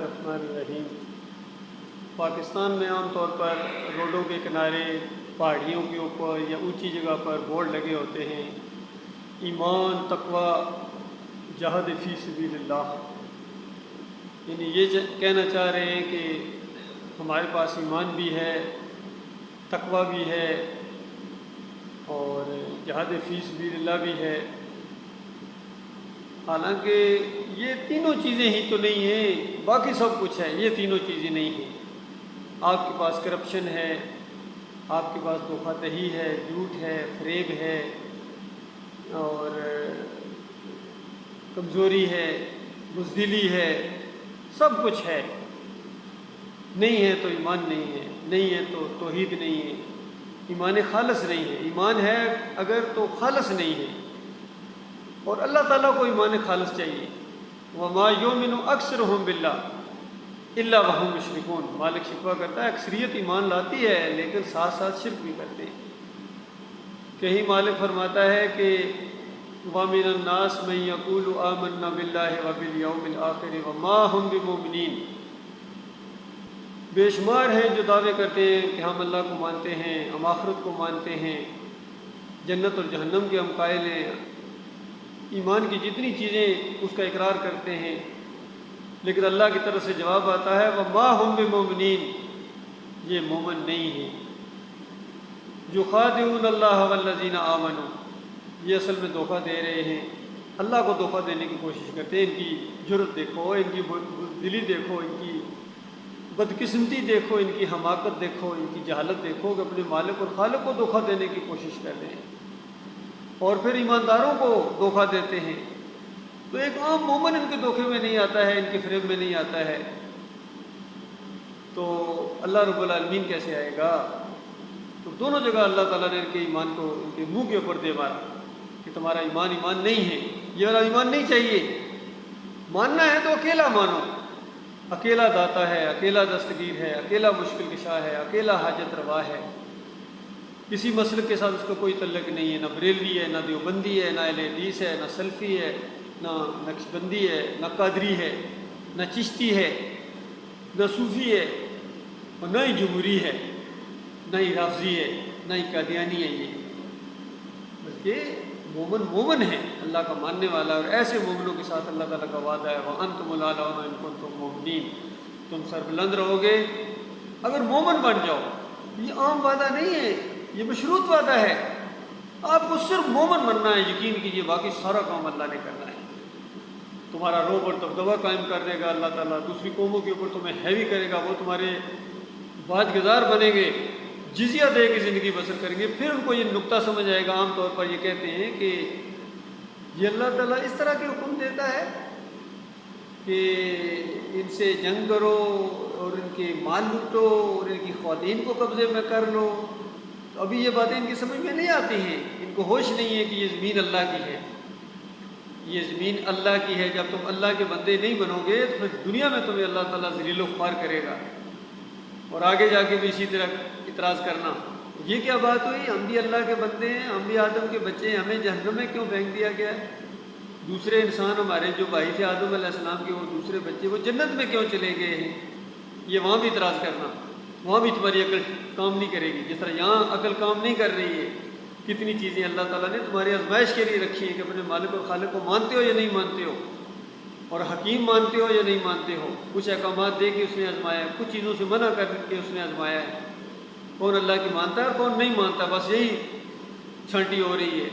الرحمن الرحیم۔ پاکستان میں عام طور پر روڈوں کے کنارے، پہاڑیوں کے اوپر یا اونچی جگہ پر بورڈ لگے ہوتے ہیں: ایمان، تقوی، جہاد فی سبیل اللہ۔ یعنی یہ کہنا چاہ رہے ہیں کہ ہمارے پاس ایمان بھی ہے، تقوی بھی ہے اور جہاد فی سبیل اللہ بھی ہے۔ حالانکہ یہ تینوں چیزیں ہی تو نہیں ہیں، باقی سب کچھ ہے، یہ تینوں چیزیں نہیں ہیں۔ آپ کے پاس کرپشن ہے، آپ کے پاس دھوکہ دہی ہے، جھوٹ ہے، فریب ہے اور کمزوری ہے، بزدلی ہے، سب کچھ ہے۔ نہیں ہے تو ایمان نہیں ہے، نہیں ہے تو توحید نہیں ہے، ایمان خالص نہیں ہے۔ ایمان ہے اگر تو خالص نہیں ہے، اور اللہ تعالیٰ کو ایمان خالص چاہیے۔ وَمَا يُؤْمِنُ أَكْثَرُهُم بِاللَّهِ إِلَّا وَهُمْ مُشْرِكُونَ۔ مالک شکوہ کرتا ہے اکثریت ایمان لاتی ہے لیکن ساتھ ساتھ شرک بھی کرتے ہیں۔ کہیں مالک فرماتا ہے کہ وَمِنَ النَّاسِ مَن يَقُولُ آمَنَّا بِاللَّهِ وَبِالْيَوْمِ الْآخِرِ وَمَا هُم بِمُؤْمِنِينَ۔ بے شمار ہیں جو دعوے کرتے ہیں کہ ہم اللہ کو مانتے ہیں، ہم آخرت کو مانتے ہیں، جنت اور جہنم کے ہم قائل ہیں، ایمان کی جتنی چیزیں اس کا اقرار کرتے ہیں، لیکن اللہ کی طرف سے جواب آتا ہے وَمَا هُم بِمُؤْمِنِينَ، یہ مومن نہیں ہیں۔ يُخَادِعُونَ اللَّهَ وَالَّذِينَ آمَنُوا، یہ اصل میں دھوکہ دے رہے ہیں، اللہ کو دھوکہ دینے کی کوشش کرتے ہیں۔ ان کی جرأت دیکھو، ان کی بزدلی دیکھو، ان کی بدقسمتی دیکھو، ان کی حماقت دیکھو، ان کی جہالت دیکھو کہ اپنے مالک اور خالق کو دھوکہ دینے کی کوشش کر رہے ہیں اور پھر ایمانداروں کو دھوکہ دیتے ہیں۔ تو ایک عام مومن ان کے دھوکے میں نہیں آتا ہے، ان کے فریب میں نہیں آتا ہے، تو اللہ رب العالمین کیسے آئے گا؟ تو دونوں جگہ اللہ تعالیٰ نے ان کے ایمان کو ان کے منہ کے اوپر دے مارا کہ تمہارا ایمان نہیں ہے، یہ والا ایمان نہیں چاہیے۔ ماننا ہے تو اکیلا مانو، اکیلا داتا ہے، اکیلا دستگیر ہے، اکیلا مشکل کشا ہے، اکیلا حاجت روا ہے۔ کسی مسلک کے ساتھ اس کا کوئی تعلق نہیں ہے، نہ بریلوی ہے، نہ دیوبندی ہے، نہ اہل حدیث ہے، نہ سلفی ہے، نہ نقشبندی ہے، نہ قادری ہے، نہ چشتی ہے، نہ صوفی ہے، اور نہ ہی جمہوری ہے، نہ ہی رافضی ہے، نہ ہی قادیانی ہے۔ یہ بلکہ مومن ہے، اللہ کا ماننے والا، اور ایسے مومنوں کے ساتھ اللہ تعالیٰ کا وعدہ ہے وَأَنْتُمُ الْأَعْلَوْنَ إِن كُنتُم مُؤْمِنِينَ، تم سربلند رہو گے اگر مومن بن جاؤ۔ یہ عام وعدہ نہیں ہے، یہ مشروط وعدہ ہے۔ آپ کو صرف مومن بننا ہے، یقین کیجئے باقی سارا کام اللہ نے کرنا ہے۔ تمہارا روب اور دبدبہ قائم کر دے گا اللہ تعالیٰ، دوسری قوموں کے اوپر تمہیں ہیوی کرے گا، وہ تمہارے باج گزار بنیں گے، جزیہ دے کے زندگی بسر کریں گے۔ پھر ان کو یہ نکتہ سمجھ آئے گا۔ عام طور پر یہ کہتے ہیں کہ یہ اللہ تعالیٰ اس طرح کے حکم دیتا ہے کہ ان سے جنگ کرو اور ان کے مال لوٹو اور ان کی خواتین کو قبضے میں کر لو۔ تو ابھی یہ باتیں ان کی سمجھ میں نہیں آتی ہیں، ان کو ہوش نہیں ہے کہ یہ زمین اللہ کی ہے، یہ زمین اللہ کی ہے۔ جب تم اللہ کے بندے نہیں بنو گے تو پھر دنیا میں تمہیں اللہ تعالیٰ ذلیل و خوار کرے گا، اور آگے جا کے بھی اسی طرح اعتراض کرنا یہ کیا بات ہوئی، ہم بھی اللہ کے بندے ہیں، ہم بھی آدم کے بچے ہیں، ہمیں جہنم میں کیوں پھینک دیا گیا ہے؟ دوسرے انسان ہمارے جو بھائی تھے آدم علیہ السلام کے، وہ دوسرے بچے وہ جنت میں کیوں چلے گئے ہیں؟ یہ وہاں بھی اعتراض کرنا، وہاں بھی تمہاری عقل کام نہیں کرے گی جس طرح یہاں عقل کام نہیں کر رہی ہے۔ کتنی چیزیں اللہ تعالیٰ نے تمہاری آزمائش کے لیے رکھی ہیں کہ اپنے مالک اور خالق کو مانتے ہو یا نہیں مانتے ہو، اور حکیم مانتے ہو یا نہیں مانتے ہو۔ کچھ احکامات دے کے اس نے آزمایا ہے، کچھ چیزوں سے منع کر کے اس نے آزمایا ہے، کون اللہ کی مانتا ہے اور کون نہیں مانتا۔ بس یہی چھانٹی ہو رہی ہے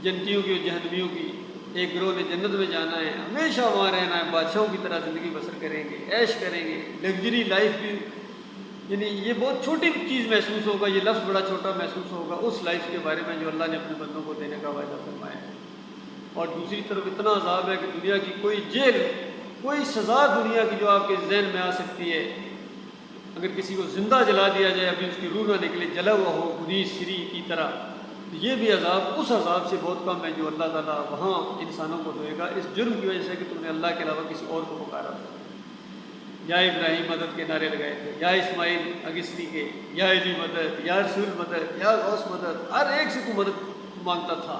جنتیوں کی اور جہنمیوں کی۔ ایک گروہ نے جنت میں جانا ہے، ہمیشہ وہاں رہنا ہے، بادشاہوں کی طرح زندگی بسر کریں گے، عیش کریں گے، لگژری لائف بھی، یعنی یہ بہت چھوٹی چیز محسوس ہوگا، یہ لفظ بڑا چھوٹا محسوس ہوگا اس لائف کے بارے میں جو اللہ نے اپنے بندوں کو دینے کا وعدہ فرمایا ہے۔ اور دوسری طرف اتنا عذاب ہے کہ دنیا کی کوئی جیل، کوئی سزا دنیا کی جو آپ کے ذہن میں آ سکتی ہے، اگر کسی کو زندہ جلا دیا جائے، ابھی اس کی روح نہ نکلے، جلا ہوا ہو خنیز شری کی طرح، تو یہ بھی عذاب اس عذاب سے بہت کم ہے جو اللہ تعالیٰ وہاں انسانوں کو دے گا، اس جرم کی وجہ سے کہ تم نے اللہ کے علاوہ کسی اور کو پکارا تھا۔ یا ابراہیم مدد کے نعرے لگائے تھے، یا اسماعیل اگستی کے، یا علی مدد، یا رسول مدد، یا غوث مدد، ہر ایک سے تو مدد مانگتا تھا۔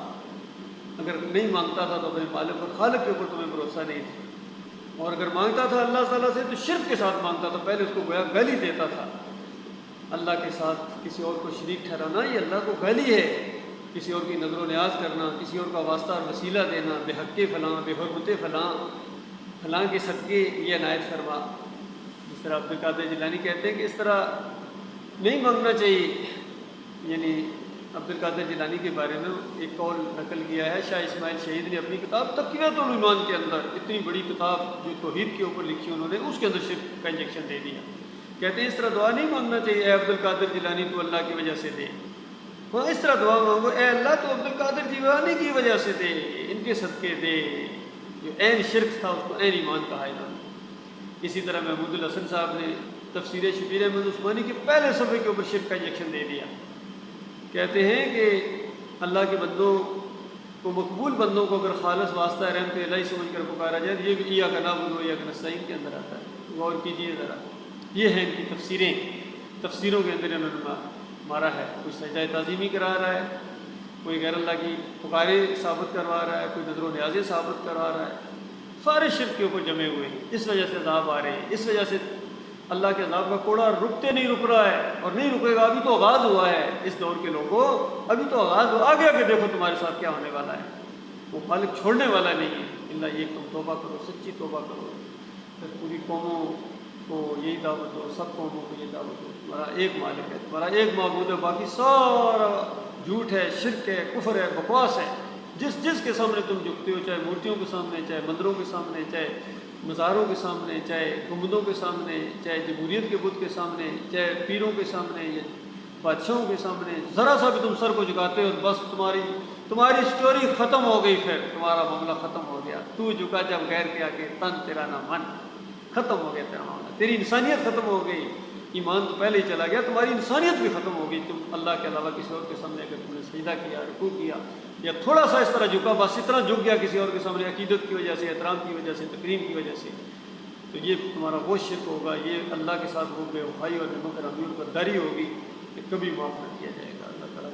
اگر نہیں مانگتا تھا تو اپنے مالک اور خالق کے اوپر تمہیں بھروسہ نہیں تھا، اور اگر مانگتا تھا اللہ تعالیٰ سے تو شرک کے ساتھ مانگتا تھا، پہلے اس کو گویا گالی دیتا تھا۔ اللہ کے ساتھ کسی اور کو شریک ٹھہرانا یہ اللہ کو گالی ہے، کسی اور کی نظر و نیاز کرنا، کسی اور کا واسطہ اور وسیلہ دینا، بے حق فلاں، بے حرمت فلاں، فلاں کے صدقے یہ عنایت فرما۔ جس طرح عبد القادر جیلانی کہتے ہیں کہ اس طرح نہیں مانگنا چاہیے۔ یعنی عبد القادر جیلانی کے بارے میں ایک قول نقل کیا ہے شاہ اسماعیل شہید نے اپنی کتاب تقویۃ الایمان کے اندر، اتنی بڑی کتاب جو توحید کے اوپر لکھی انہوں نے، اس کے اندر شرک کا انجیکشن دے دیا۔ کہتے ہیں اس طرح دعا نہیں مانگنا چاہیے اے عبد القادر جیلانی تو اللہ کی وجہ سے دے، ہاں اس طرح دعا مانگو اے اللہ تو عبد القادر جیلانی کی وجہ سے دے، ان کے صدقے دے۔ جو عین شرک تھا اس کو عین ایمان کہا انہوں نے۔ اسی طرح محمود الحسن صاحب نے تفسیر شبیر احمد عثمانی کے پہلے صفحے کے اوپر شرک کا انجیکشن دے دیا۔ کہتے ہیں کہ اللہ کے بندوں کو، مقبول بندوں کو اگر خالص واسطہ رحمت الہی سمجھ کر پکارا جائے تو یہ بھی ایاک نعبد و ایاک نستعین کے اندر آتا ہے۔ غور کیجیے ذرا، یہ ہیں ان کی تفسیریں، تفسیروں کے اندر انہوں نے مارا ہے۔ کوئی سجدہ تعظیمی کرا رہا ہے، کوئی غیر اللہ کی پکارے ثابت کروا رہا ہے، کوئی نظر و نیازیں ثابت کروا رہا ہے، سارے شرک کے اوپر جمے ہوئے ہیں۔ اس وجہ سے عذاب آ رہے ہیں، اس وجہ سے اللہ کے عذاب کا کوڑا رکتے نہیں رک رہا ہے، اور نہیں رکے گا۔ ابھی تو آغاز ہوا ہے اس دور کے لوگوں، ابھی تو آغاز ہوا، آگے آگے دیکھو تمہارے ساتھ کیا ہونے والا ہے۔ وہ خالق چھوڑنے والا نہیں ہے، اللہ یہ تم توبہ کرو، سچی توبہ کرو، پھر پوری قوموں کو یہی دعوت دو، سب قوموں کو یہ دعوت دو، تمہارا ایک مالک ہے، تمہارا ایک معبود ہے، باقی سارا جھوٹ ہے، شرک ہے، کفر ہے، بکواس ہے۔ جس کے سامنے تم جھکتے ہو، چاہے مورتیوں کے سامنے، چاہے مندروں کے سامنے، چاہے مزاروں کے سامنے، چاہے گنبدوں کے سامنے، چاہے جمہوریت کے بت کے سامنے، چاہے پیروں کے سامنے یا بادشاہوں کے سامنے، ذرا سا بھی تم سر کو جھکاتے ہو بس تمہاری سٹوری ختم ہو گئی، پھر تمہارا معاملہ ختم ہو گیا۔ تو جھکا جب غیر کے آگے، تن تیرا نہ من، ختم ہو گیا تیرا معاملہ، تیری انسانیت ختم ہو گئی۔ ایمان تو پہلے ہی چلا گیا، تمہاری انسانیت بھی ختم ہو گئی۔ تم اللہ کے علاوہ کسی اور کے سامنے اگر تم نے سجدہ کیا، رکوع کیا، یا تھوڑا سا اس طرح جھکا، بس اتنا جھک گیا کسی اور کے سامنے عقیدت کی وجہ سے، احترام کی وجہ سے، تکریم کی وجہ سے، تو یہ تمہارا وہ شرک ہوگا، یہ اللہ کے ساتھ وہ بے وفائی اور نمک رحمی اور غداری ہوگی کہ کبھی معاف نہ کیا جائے گا۔ اللہ تعالیٰ